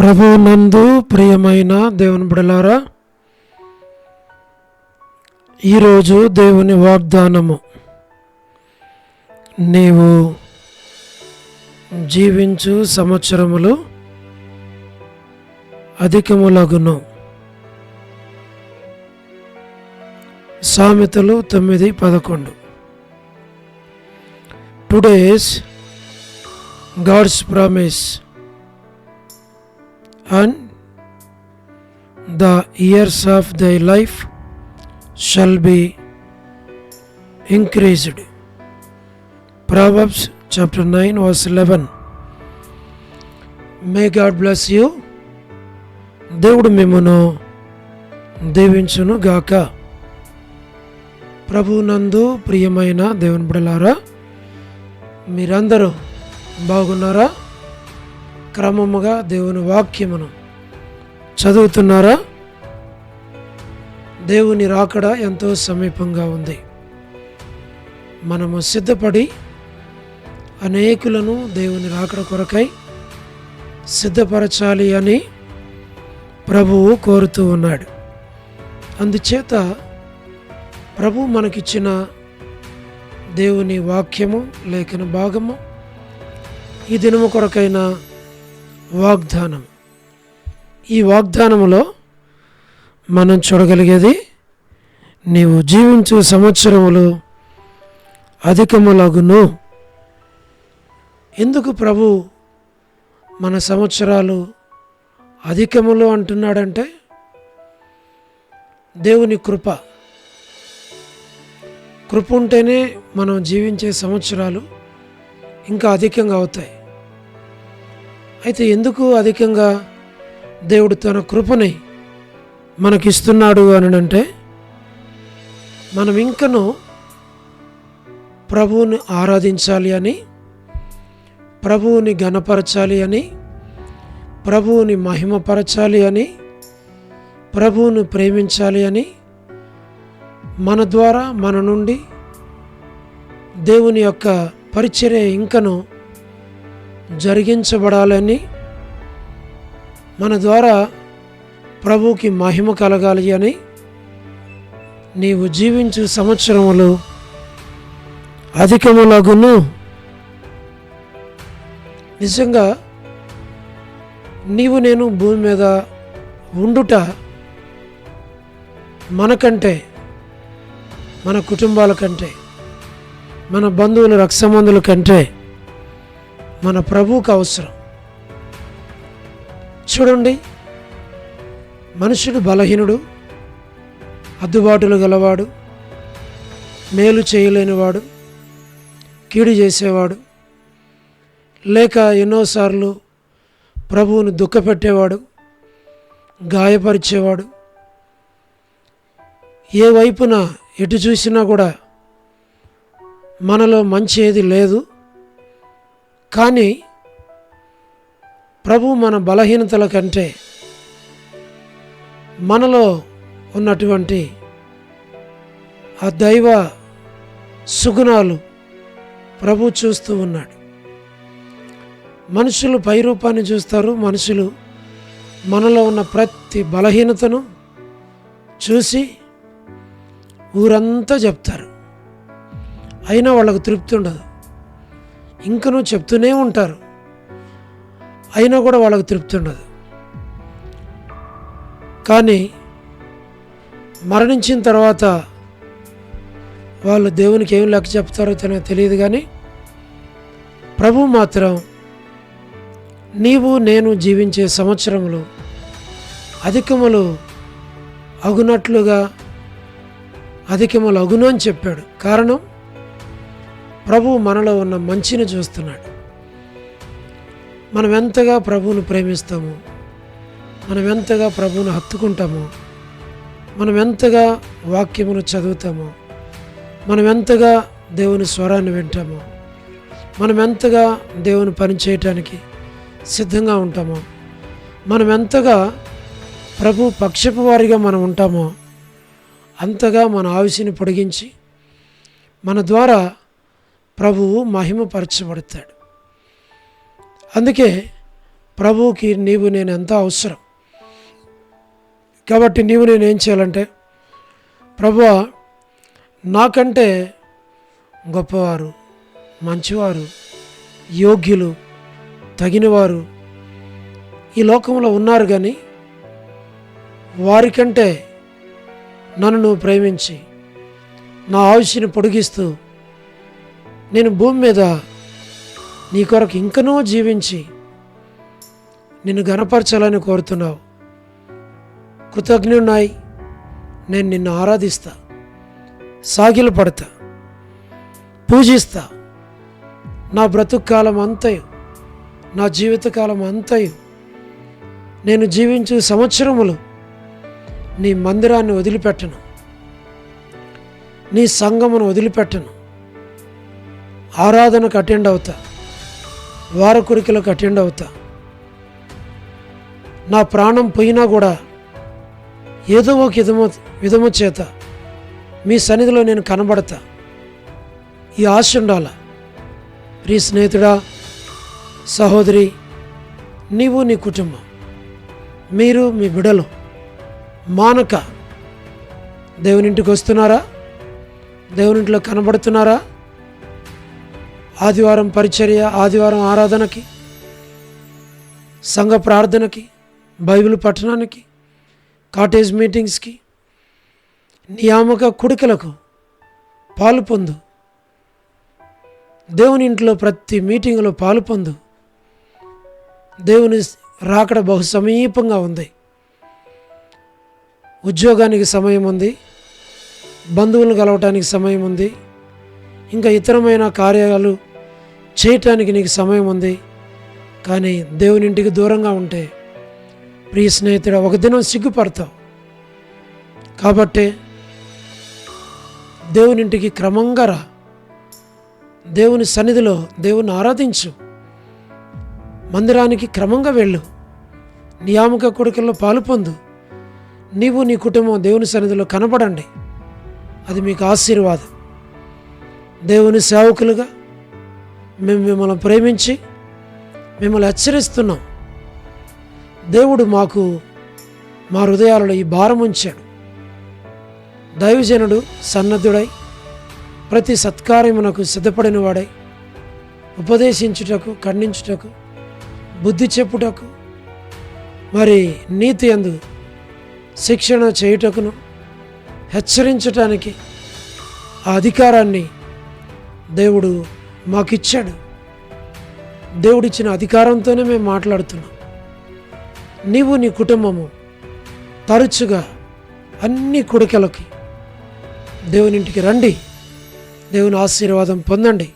ప్రభువునందు ప్రియమైన దేవుని బిడ్డలారా, ఈరోజు దేవుని వాగ్దానము, నీవు జీవించు సంవత్సరములు అధికములగును. సామెతలు 9:11. Today's God's promise and the years of thy life shall be increased. Proverbs chapter 9 verse 11. May God bless you. దేవుడు మిమ్మును దీవించును గాక. ప్రభువునందు ప్రియమైన దేవుని బిడ్డలారా, మీరందరూ బాగున్నారా? క్రమముగా దేవుని వాక్యమును చదువుతున్నారా? దేవుని రాకడ ఎంతో సమీపంగా ఉంది. మనము సిద్ధపడి అనేకులను దేవుని రాకడ కొరకై సిద్ధపరచాలి అని ప్రభువు కోరుతూ ఉన్నాడు. అందుచేత ప్రభు మనకిచ్చిన దేవుని వాక్యము, లేఖన భాగము, ఈ దినము కొరకైన వాగ్దానం. ఈ వాగ్దానములో మనం చూడగలిగేది, నీవు జీవించు సంవత్సరములు అధికములగును. ఎందుకు ప్రభు మన సంవత్సరాలు అధికములు అంటున్నాడంటే, దేవుని కృప ఉంటేనే మనం జీవించే సంవత్సరాలు ఇంకా అధికంగా అవుతాయి. అయితే ఎందుకు అధికంగా దేవుడు తన కృపని మనకిస్తున్నాడు అని అంటే, మనం ఇంకనూ ప్రభువుని ఆరాధించాలి అని, ప్రభువుని ఘనపరచాలి అని, ప్రభువుని మహిమపరచాలి అని, ప్రభువుని ప్రేమించాలి అని, మన ద్వారా మన నుండి దేవుని యొక్క పరిచర్య ఇంకనూ జరిగించబడాలని, మన ద్వారా ప్రభువుకి మహిమ కలగాలి అని, నీవు జీవించు సంవత్సరములు అధికములగును. నిజంగా నీవు నేను భూమి మీద ఉండుట మనకంటే, మన కుటుంబాల కంటే, మన బంధువుల రక్తసంబంధుల కంటే మన ప్రభువుకు అవసరం. చూడండి, మనుషుడు బలహీనుడు, అద్దుబాటులు గలవాడు, మేలు చేయలేనివాడు, కీడు చేసేవాడు, లేక ఎన్నోసార్లు ప్రభువుని దుఃఖపెట్టేవాడు, గాయపరిచేవాడు, ఏ వైపున ఎటు చూసినా కూడా మనలో మంచి ఏది లేదు. కానీ ప్రభు మన బలహీనతల కంటే మనలో ఉన్నటువంటి ఆ దైవ సుగుణాలు ప్రభు చూస్తూ ఉన్నాడు. మనుషులు పై రూపాన్ని చూస్తారు. మనుషులు మనలో ఉన్న ప్రతి బలహీనతను చూసి ఊరంతా చెప్తారు. అయినా వాళ్ళకు తృప్తి ఉండదు. ఇంకనూ చెప్తూనే ఉంటారు, అయినా కూడా వాళ్ళకు తృప్తి ఉండదు. కానీ మరణించిన తర్వాత వాళ్ళు దేవునికి ఏం లెక్క చెప్తారో తెలియదు. కానీ ప్రభు మాత్రం నీవు నేను జీవించే సంవత్సరములు అధికములు అగునట్లుగా అధికములు అగును అని చెప్పాడు. కారణం, ప్రభు మనలో ఉన్న మంచిని చూస్తున్నాడు. మనం ఎంతగా ప్రభువును ప్రేమిస్తామో, మనం ఎంతగా ప్రభువును హత్తుకుంటామో, మనం ఎంతగా వాక్యమును చదువుతామో, మనం ఎంతగా దేవుని స్వరాన్ని వింటామో, మనం ఎంతగా దేవుని పని చేయటానికి సిద్ధంగా ఉంటామో, మనం ఎంతగా ప్రభు పక్షపు వారిగా మనం ఉంటామో, అంతగా మన ఆయుష్ని పొడిగించి మన ద్వారా ప్రభువు మహిమపరచబడతాడు. అందుకే ప్రభువుకి నీవు నేను ఎంత అవసరం. కాబట్టి నీవు నేను ఏం చేయాలంటే, ప్రభువా నాకంటే గొప్పవారు, మంచివారు, యోగ్యులు, తగినవారు ఈ లోకంలో ఉన్నారు, కానీ వారికంటే నన్ను నువ్వు ప్రేమించి నా ఆయుష్ని పొడిగిస్తూ నేను భూమి మీద నీ కొరకు ఇంకనూ జీవించి నిన్ను ఘనపరచాలని కోరుతున్నావు. కృతజ్ఞున్నాయి నేను నిన్ను ఆరాధిస్తా, సాగిలు పడతా, పూజిస్తా. నా బ్రతుకాలం అంతయు, నా జీవితకాలం అంతయు, నేను జీవించే సంవత్సరములు నీ మందిరాన్ని వదిలిపెట్టను, నీ సంఘమును వదిలిపెట్టను. ఆరాధనకు అటెండ్ అవుతా, వార కోరికలకు అటెండ్ అవుతా. నా ప్రాణం పోయినా కూడా ఏదో ఒక విధము చేత మీ సన్నిధిలో నేను కనబడతా. ఈ ఆశ ఉండాల. ప్రియ స్నేహితుడా, సహోదరి, నీవు నీ కుటుంబం, మీరు మీ బిడ్డలు మానక దేవునింటికి వస్తున్నారా? దేవునింటిలో కనబడుతున్నారా? ఆదివారం పరిచర్య, ఆదివారం ఆరాధనకి, సంఘ ప్రార్థనకి, బైబిల్ పఠనానికి, కాటేజ్ మీటింగ్స్కి, నియామక కుడికలకు పాలు పొందు. దేవుని ఇంట్లో ప్రతి మీటింగ్లో పాలు పొందు. దేవుని రాకడ బహు సమీపంగా ఉంది. ఉద్యోగానికి సమయం ఉంది, బంధువులను కలవటానికి సమయం ఉంది, ఇంకా ఇతరమైన కార్యాలు చేయటానికి నీకు సమయం ఉంది. కానీ దేవుని ఇంటికి దూరంగా ఉంటే ప్రియ స్నేహితుడు ఒక దినం సిగ్గుపడతావు. కాబట్టి దేవుని ఇంటికి క్రమంగా రా. దేవుని సన్నిధిలో దేవుని ఆరాధించు. మందిరానికి క్రమంగా వెళ్ళు. నియామక కోడికల్లో పాలు పొందు. నీవు నీ కుటుంబం దేవుని సన్నిధిలో కనబడండి. అది మీకు ఆశీర్వాదం. దేవుని సేవకులుగా మేము మిమ్మల్ని ప్రేమించి మిమ్మల్ని హెచ్చరిస్తున్నాం. దేవుడు మాకు మా హృదయాలలో ఈ భారం ఉంచాడు. దైవజనుడు సన్నద్ధుడై ప్రతి సత్కార్యమునకు సిద్ధపడిన వాడై ఉపదేశించుటకు, ఖండించుటకు, బుద్ధి చెప్పుటకు, మరి నీతి యందు శిక్షణ చేయుటకును, హెచ్చరించటానికి ఆ అధికారాన్ని దేవుడు మాకిచ్చాడు. దేవుడిచ్చిన అధికారంతోనే మేము మాట్లాడుతున్నాం. నీవు నీ కుటుంబము తరచుగా అన్ని కోడికలకి దేవుని ఇంటికి రండి. దేవుని ఆశీర్వాదం పొందండి.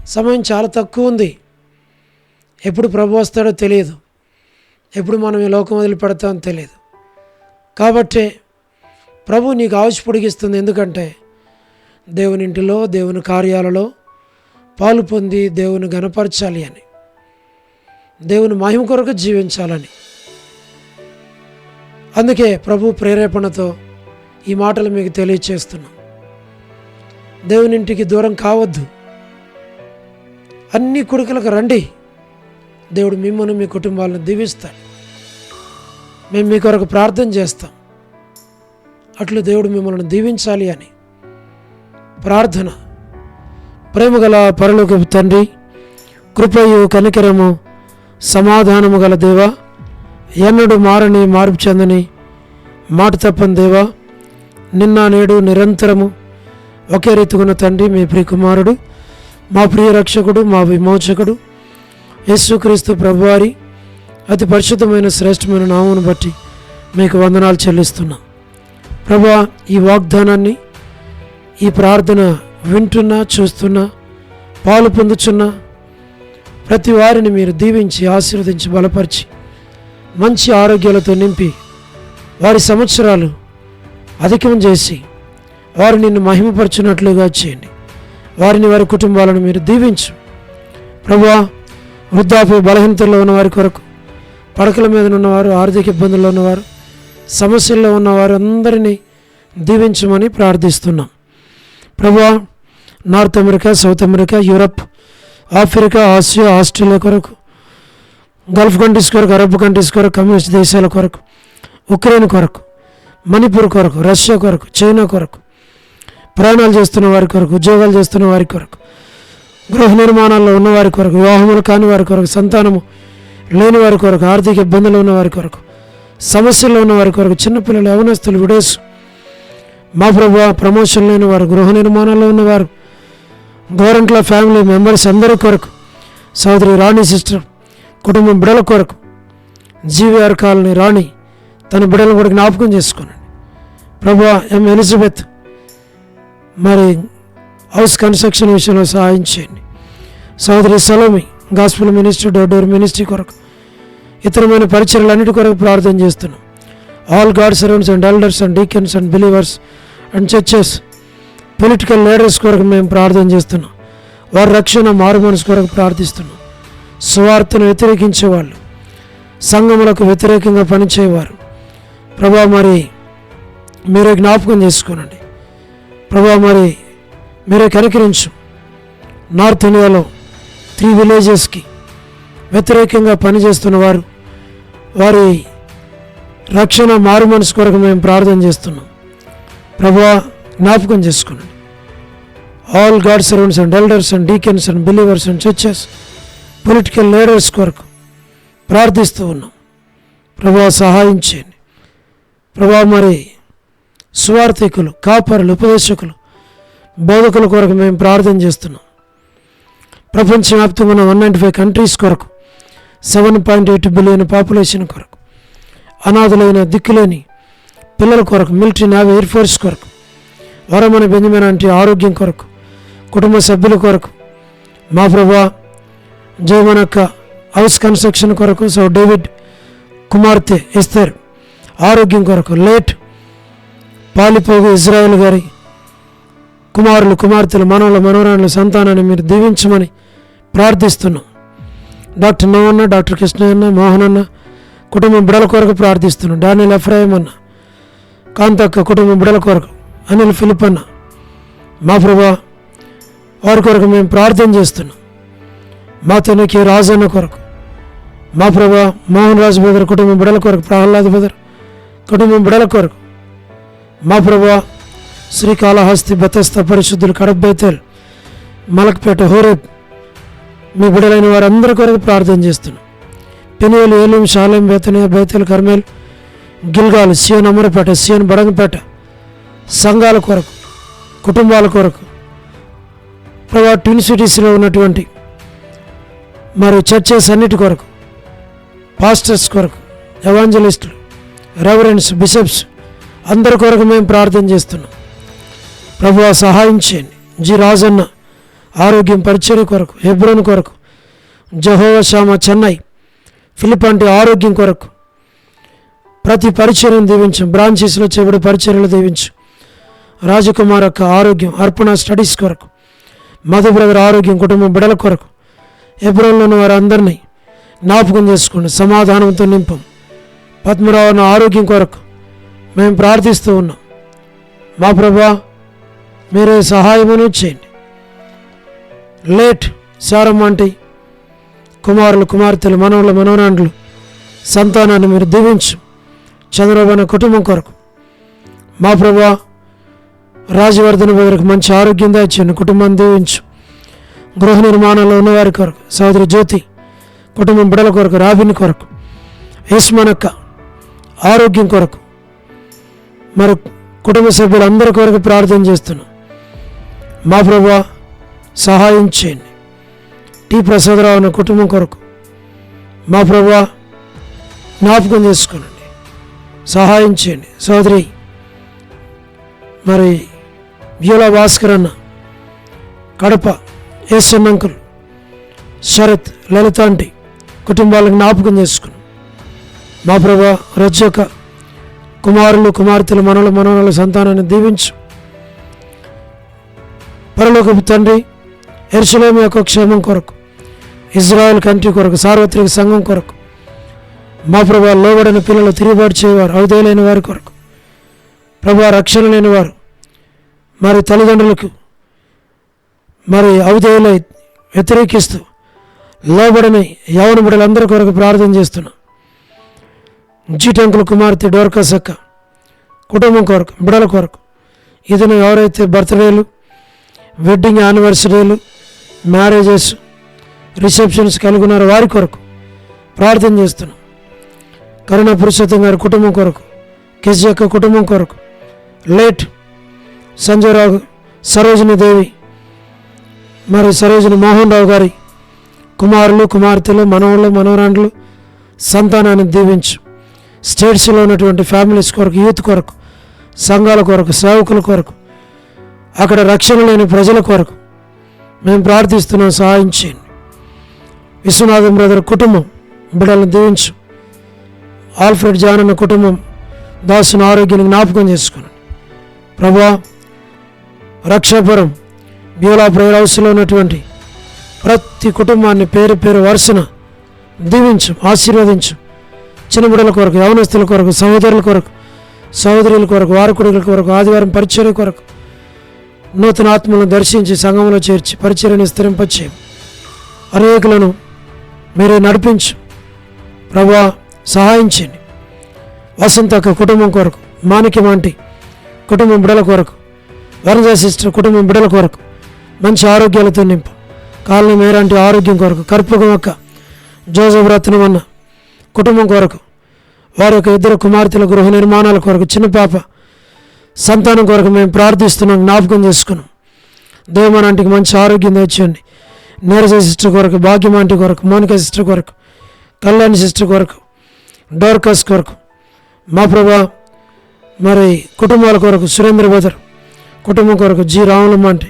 సమయం చాలా తక్కువ ఉంది. ఎప్పుడు ప్రభు వస్తాడో తెలియదు, ఎప్పుడు మనం ఈ లోకం వదిలిపెడతామో తెలియదు. కాబట్టి ప్రభు నీకు ఆయుష్ పొడిగిస్తుంది. ఎందుకంటే దేవుని ఇంటిలో, దేవుని కార్యాలలో పాలు పొంది దేవుని ఘనపరచాలి అని, దేవుని మహిమ కొరకు జీవించాలని. అందుకే ప్రభు ప్రేరేపణతో ఈ మాటలు మీకు తెలియచేస్తున్నాం. దేవుని ఇంటికి దూరం కావద్దు. అన్ని కొడుకులకు రండి. దేవుడు మిమ్మల్ని, మీ కుటుంబాలను దీవిస్తాడు. మేము మీ కొరకు ప్రార్థన చేస్తాం. అట్లు దేవుడు మిమ్మల్ని దీవించాలి అని ప్రార్థన. ప్రేమగల పరలోకపు తండ్రి, కృపయు కనికరము సమాధానము గల దేవా, ఎన్నడూ మారని మార్పు చెందని మాట తప్పని దేవా, నిన్న నేడు నిరంతరము ఒకే రీతిగున్న తండ్రి, మీ ప్రియకుమారుడు, మా ప్రియ రక్షకుడు, మా విమోచకుడు యేసుక్రీస్తు ప్రభువారి అతి పరిశుద్ధమైన శ్రేష్టమైన నామమును బట్టి మీకు వందనాలు చెల్లిస్తున్నాం. ప్రభువా, ఈ వాగ్దానాన్ని, ఈ ప్రార్థన వింటున్నా, చూస్తున్నా, పాలు పొందుచున్నా ప్రతి వారిని మీరు దీవించి, ఆశీర్వదించి, బలపరిచి, మంచి ఆరోగ్యాలతో నింపి, వారి సంవత్సరాలు అధికం చేసి వారు నిన్ను మహిమపరచున్నట్లుగా చేయండి. వారిని, వారి కుటుంబాలను మీరు దీవించు. ప్రభువా, వృద్ధాప్య బలహీనతల్లో ఉన్నవారి కొరకు, పడకల మీద ఉన్నవారు, ఆర్థిక ఇబ్బందుల్లో ఉన్నవారు, సమస్యల్లో ఉన్నవారు అందరినీ దీవించమని ప్రార్థిస్తున్నాం. ప్రభువా, north America, south America, Europe, Africa, Asia, Australia కొరకు గల్ఫ్ కంట్రీస్ కొరకు, అరబ్ కంట్రీస్ కొరకు, కమ్యూనిస్ట్ దేశాల కొరకు, ఉక్రెయిన్ కొరకు, మణిపూర్ కొరకు, రష్యా కొరకు, చైనా కొరకు, ప్రయాణాలు చేస్తున్న వారి కొరకు, ఉద్యోగాలు చేస్తున్న వారి కొరకు, గృహ నిర్మాణాల్లో ఉన్నవారి కొరకు, వివాహములు కాని వారి కొరకు, సంతానము లేని వారి కొరకు, ఆర్థిక ఇబ్బందులు ఉన్న వారి కొరకు, సమస్యల్లో ఉన్న వారి కొరకు, చిన్నపిల్లలు, యవనస్తులు, విడోస్, మా ప్రభువా ప్రమోషన్ లేని వారు, గృహ నిర్మాణాల్లో ఉన్నవారు, గోరంట్ల ఫ్యామిలీ మెంబర్స్ అందరి కొరకు, సోదరి రాణి సిస్టర్ కుటుంబం బిడల కొరకు, జీవీఆర్ కాలనీ రాణి తన బిడలను కూడా జ్ఞాపకం చేసుకోనండి ప్రభువా. ఎం ఎలిజబెత్ మరి హౌస్ కన్స్ట్రక్షన్ విషయంలో సహాయం చేయండి. సోదరి Salomi gospel ministry, door ministry కొరకు, ఇతరమైన పరిచర్యలన్నిటి కొరకు ప్రార్థన చేస్తున్నాం. All God servants and elders and deacons and believers and churches, political leaders కొరకు మేము ప్రార్థన చేస్తున్నాం. వారి రక్షణ మారు మనసు కొరకు ప్రార్థిస్తున్నాం. సువార్తను వ్యతిరేకించే వాళ్ళు, సంఘములకు వ్యతిరేకంగా పనిచేయవారు ప్రభా మరి మీరే జ్ఞాపకం చేసుకోనండి ప్రభా. మరి మీరే కనికరించు. నార్త్ ఇండియాలో 3 విలేజెస్కి వ్యతిరేకంగా పనిచేస్తున్న వారు, వారి రక్షణ మారు మనసు కొరకు మేము ప్రార్థన చేస్తున్నాం ప్రభువా. జ్ఞాపకం చేసుకోనండి. All God servants and elders and deacons and believers and churches, political leaders కొరకు ప్రార్థిస్తూ ఉన్నాం ప్రభువా. సహాయం చేయండి ప్రభువా. మరి సువార్థికులు, కాపరులు, ఉపదేశకులు, బోధకుల కొరకు మేము ప్రార్థన చేస్తున్నాం. ప్రపంచవ్యాప్తంగా ఉన్న 195 కంట్రీస్ కొరకు, 7.8 బిలియన్ పాపులేషన్ కొరకు, అనాథులైన దిక్కులేని పిల్లల కొరకు, మిలిటరీ, నేవీ, ఎయిర్ ఫోర్స్ కొరకు, వరమని బెంజమిన్ అంటే ఆరోగ్యం కొరకు, కుటుంబ సభ్యుల కొరకు మా ప్రభువా. జయమనక్క హౌస్ కన్స్ట్రక్షన్ కొరకు, సో డేవిడ్ కుమార్తె ఎస్తర్ ఆరోగ్యం కొరకు, లేట్ పాలిపోగు ఇజ్రాయెల్ గారి కుమారులు, కుమార్తెలు, మనవలు, మనవరాళ్ళు సంతానాన్ని మీరు దీవించమని ప్రార్థిస్తున్నాం. డాక్టర్ నవన్న, డాక్టర్ కృష్ణయ్యన్న, మోహనన్న కుటుంబం బిడల కొరకు ప్రార్థిస్తున్నాం. డానియల్ ఎఫ్రాయిం అన్న, కాంతక్క కుటుంబం బిడల కొరకు, అనిల్ ఫిలిప్ అన్న మా ప్రభా వారి కొరకు మేము ప్రార్థన చేస్తున్నాం. మా తనకి రాజన్న కొరకు మా ప్రభా, మోహన్ రాజు బెదర్ కుటుంబం బిడల కొరకు, ప్రహ్లాద్ బెదర్ కుటుంబం బిడల కొరకు మా ప్రభా, శ్రీకాళహస్తి, బెతస్తా పరిశుద్ధులు, కడప, బేతేల్, మలక్పేట, హోరేబ్ మీ బిడలైన వారందరి కొరకు ప్రార్థన చేస్తున్నాం. పెనువేలు, ఏలూం, షాలేం, బేతనియా, బేతేల్, కర్మేల్, గిల్గాల్, సియోన్, అమరపేట, సియోన్, బడంగపేట సంఘాల కొరకు, కుటుంబాల కొరకు ప్రభా, ట్విన్ సిటీస్లో ఉన్నటువంటి మరి చర్చెస్ అన్నిటి కొరకు, పాస్టర్స్ కొరకు, ఎవాంజలిస్టులు, రెవరెండ్స్, బిషప్స్ అందరి కొరకు మేము ప్రార్థన చేస్తున్నాం ప్రభువా. సహాయం చేయండి. జి రాజన్న ఆరోగ్యం, పరిచర్య కొరకు, హెబ్రోన్ కొరకు, జెహోవా షామా చెన్నై, ఫిలిప్ అంటే ఆరోగ్యం కొరకు ప్రతి పరిచర్యను దీవించు. బ్రాంచెస్లో చేయబడే పరిచర్యలు దీవించు. రాజకుమార్ యొక్క ఆరోగ్యం, అర్పణ స్టడీస్ కొరకు, మధు బ్రదర్ ఆరోగ్యం, కుటుంబం బిడల కొరకు, హెబ్రోన్లో ఉన్న వారందరినీ జ్ఞాపకం చేసుకోండి, సమాధానంతో నింపం. పద్మరావు ఆరోగ్యం కొరకు మేము ప్రార్థిస్తూ ఉన్నాం మా ప్రభా. మీరే సహాయమును చేయండి. లేట్ శారమ్మంటి కుమారులు, కుమార్తెలు, మనవలు, మనవరాండ్లు సంతానాన్ని మీరు దీవించు. చంద్రబాబు అనే కుటుంబం కొరకు మా ప్రభా, రాజవర్ధన బదులకు మంచి ఆరోగ్యం దాచేయండి, కుటుంబాన్ని దీవించు. గృహ నిర్మాణంలో ఉన్నవారి కొరకు, సోదరి జ్యోతి కుటుంబం బిడల కొరకు, రాబిన్ కొరకు, యశ్మనక్క ఆరోగ్యం కొరకు, మరి కుటుంబ సభ్యులందరి కొరకు ప్రార్థన చేస్తున్నాం మా ప్రభువా. సహాయం చేయండి. టి ప్రసాదరావు అనే కుటుంబం కొరకు మా ప్రభువా జ్ఞాపకం చేసుకోనండి, సహాయం చేయండి. సోదరి మరి వ్యూలా భాస్కర్ అన్న, కడప, ఎస్ఎన్ అంకుల్, శరత్, లలితాంటి కుటుంబాలను జ్ఞాపకం చేసుకుని మా ప్రభా. రజ్జక కుమారులు, కుమార్తెలు, మనవలు, మనవరాల సంతానాన్ని దీవించు. పరలోకపు తండ్రి, యెరూషలేము యొక్క క్షేమం కొరకు, ఇజ్రాయెల్ కంట్రీ కొరకు, సార్వత్రిక సంఘం కొరకు మా ప్రభా, లోబడిన పిల్లలు, తిరుగుబాటు చేయవారు, అవధేయులైన వారి కొరకు ప్రభా, రక్షణ లేని వారు, మరి తల్లిదండ్రులకు మరి అవధేయులై వ్యతిరేకిస్తూ లోబడని యవన బిడ్డలందరి కొరకు ప్రార్థన చేస్తున్నాం. జీటంకుల కుమార్తె డోర్కాస్ అక్క కుటుంబం కొరకు, బిడ్డల కొరకు, ఇతను ఎవరైతే బర్త్డేలు, వెడ్డింగ్ యానివర్సరీలు, మ్యారేజెస్, రిసెప్షన్స్ కలిగి ఉన్నారో వారి కొరకు ప్రార్థన చేస్తున్నాం. కరుణ పురుషోత్తం గారి కుటుంబం కొరకు, కేసీ అక్క కుటుంబం కొరకు, లేట్ సంజయ్ రావు, సరోజిని దేవి, మరి సరోజిని మోహన్ రావు గారి కుమారులు, కుమార్తెలు, మనవళ్ళు, మనవరాండ్లు సంతానాన్ని దీవించు. స్టేట్స్లో ఉన్నటువంటి ఫ్యామిలీస్ కొరకు, యూత్ కొరకు, సంఘాల కొరకు, సేవకుల కొరకు, అక్కడ రక్షణ లేని ప్రజల కొరకు మేము ప్రార్థిస్తున్నాం. సహాయం చేయండి. విశ్వనాథం బ్రదర్ కుటుంబం బిడ్డలను దీవించు. ఆల్ఫ్రెడ్ జాన్ అన్న కుటుంబం దాసుని ఆరోగ్యాన్ని జ్ఞాపకం చేసుకున్నాను ప్రభువా. రక్షాపురం బ్యూలా ప్రేయర్ హౌస్లో ఉన్నటువంటి ప్రతి కుటుంబాన్ని పేరు పేరు వరుసన దీవించు, ఆశీర్వదించు. చిన్న బిడ్డల కొరకు, యవనస్తుల కొరకు, సహోదరుల కొరకు, సహోదరుల కొరకు, వారకుడుల కొరకు, ఆదివారం పరిచర్య కొరకు నూతన ఆత్మలను దర్శించి సంఘంలో చేర్చి పరిచర్యను విస్తరింపచేయం. అనేకులను మీరే నడిపించు ప్రభువా. సహాయం చేయండి. వసంతక్క కుటుంబం కొరకు, మాణిక్యమాంటి కుటుంబం బిడ్డల కొరకు, వరజ సిస్టర్ కుటుంబం బిడ్డల కొరకు మంచి ఆరోగ్యాలతో నింపు. కాలనీ మేరాంటి ఆరోగ్యం కొరకు, కర్పూరం అక్క, జోసఫ్ రత్నం అన్న కుటుంబం కొరకు, వారి యొక్క ఇద్దరు కుమార్తెల గృహ నిర్మాణాల కొరకు, చిన్న పాప సంతానం కొరకు మేము ప్రార్థిస్తున్నాం. జ్ఞాపకం చేసుకున్నాం. దేవమానాంటికి మంచి ఆరోగ్యం తెచ్చేయండి. నీరజ సిస్టర్ కొరకు, భాగ్యమాంటి కొరకు, మోనిక సిస్టర్ కొరకు, కళ్యాణి సిస్టర్ కొరకు, డోర్కస్ కొరకు మా ప్రభా. మరి కుటుంబాల కొరకు సురేంద్ర బదర్ కుటుంబం కొరకు, జి రాములమ్మంటి,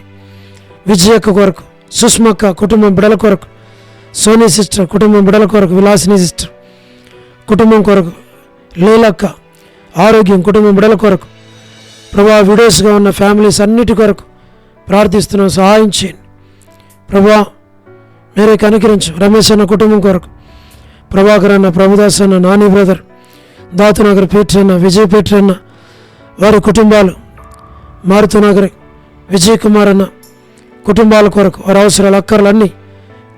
విజయక్క కొరకు, సుష్మక్క కుటుంబం బిడల కొరకు, సోనీ సిస్టర్ కుటుంబం బిడల కొరకు, విలాసిని సిస్టర్ కుటుంబం కొరకు, లీలక్క ఆరోగ్యం కుటుంబం బిడల కొరకు ప్రభా. విడోస్గా ఉన్న ఫ్యామిలీస్ అన్నిటి కొరకు ప్రార్థిస్తున్నాం. సహాయం చేయండి ప్రభా. మీరే కనికరించు. రమేష్ అన్న కుటుంబం కొరకు, ప్రభాకర్ అన్న, ప్రభుదాస్ అన్న, నాని బ్రదర్, దాతునగర్ పీటర్ అన్న, విజయ్ పీటర్ అన్న వారి కుటుంబాలు, మారుతునగర్ విజయ్ కుమార్ అన్న కుటుంబాల కొరకు వారి అవసరాలు అక్కర్లన్నీ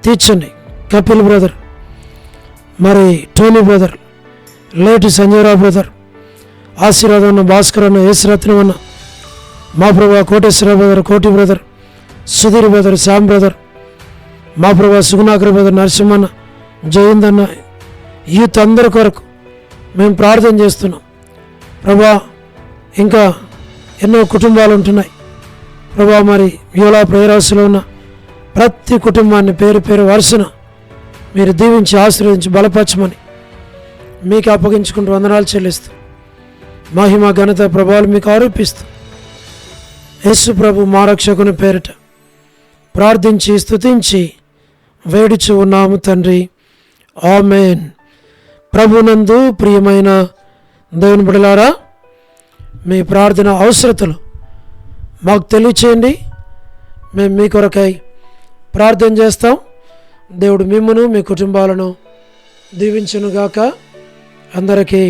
తీర్చండి. కపిల్ బ్రదర్, మరి టోనీ బ్రదర్, లేటి సంజయరావు బ్రదర్, ఆశీర్వాదం అన్న, భాస్కర్ అన్న, యేసురత్నం అన్న, మా ప్రభా. కోటేశ్వర బ్రదర్, కోటి brother, Sudheer brother, Shyam brother, మా ప్రభా. సుగుణాకర్ బ్రదర్, నరసింహన్న, జయంత్ అన్న, యూత్ అందరి కొరకు మేము ప్రార్థన చేస్తున్నాం ప్రభా. ఇంకా ఎన్నో కుటుంబాలు ఉంటున్నాయి ప్రభా. మరి యోలా ప్రేయర్ హౌస్లో ఉన్న ప్రతి కుటుంబాన్ని పేరు పేరు వరుసన మీరు దీవించి ఆశీర్వదించి బలపరచమని మీకు అప్పగించుకుంటూ వందనాలు చెల్లిస్తూ మహిమ ఘనత ప్రభావాలు మీకు ఆరోపిస్తూ యేసు ప్రభు మా రక్షకుని పేరిట ప్రార్థించి స్తుతించి వేడుచు ఉన్నాము తండ్రి. ఆమేన్. ప్రభునందు ప్రియమైన దేవుని బిడ్డలారా, మీ ప్రార్థన అవసరతలు మాకు తెలియచేయండి. మేము మీ కొరకై ప్రార్థన చేస్తాం. దేవుడు మిమ్మును మీ కుటుంబాలను దీవించునుగాక. అందరికీ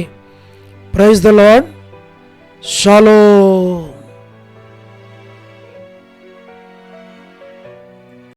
ప్రైజ్ ద లార్డ్. షాలోమ్.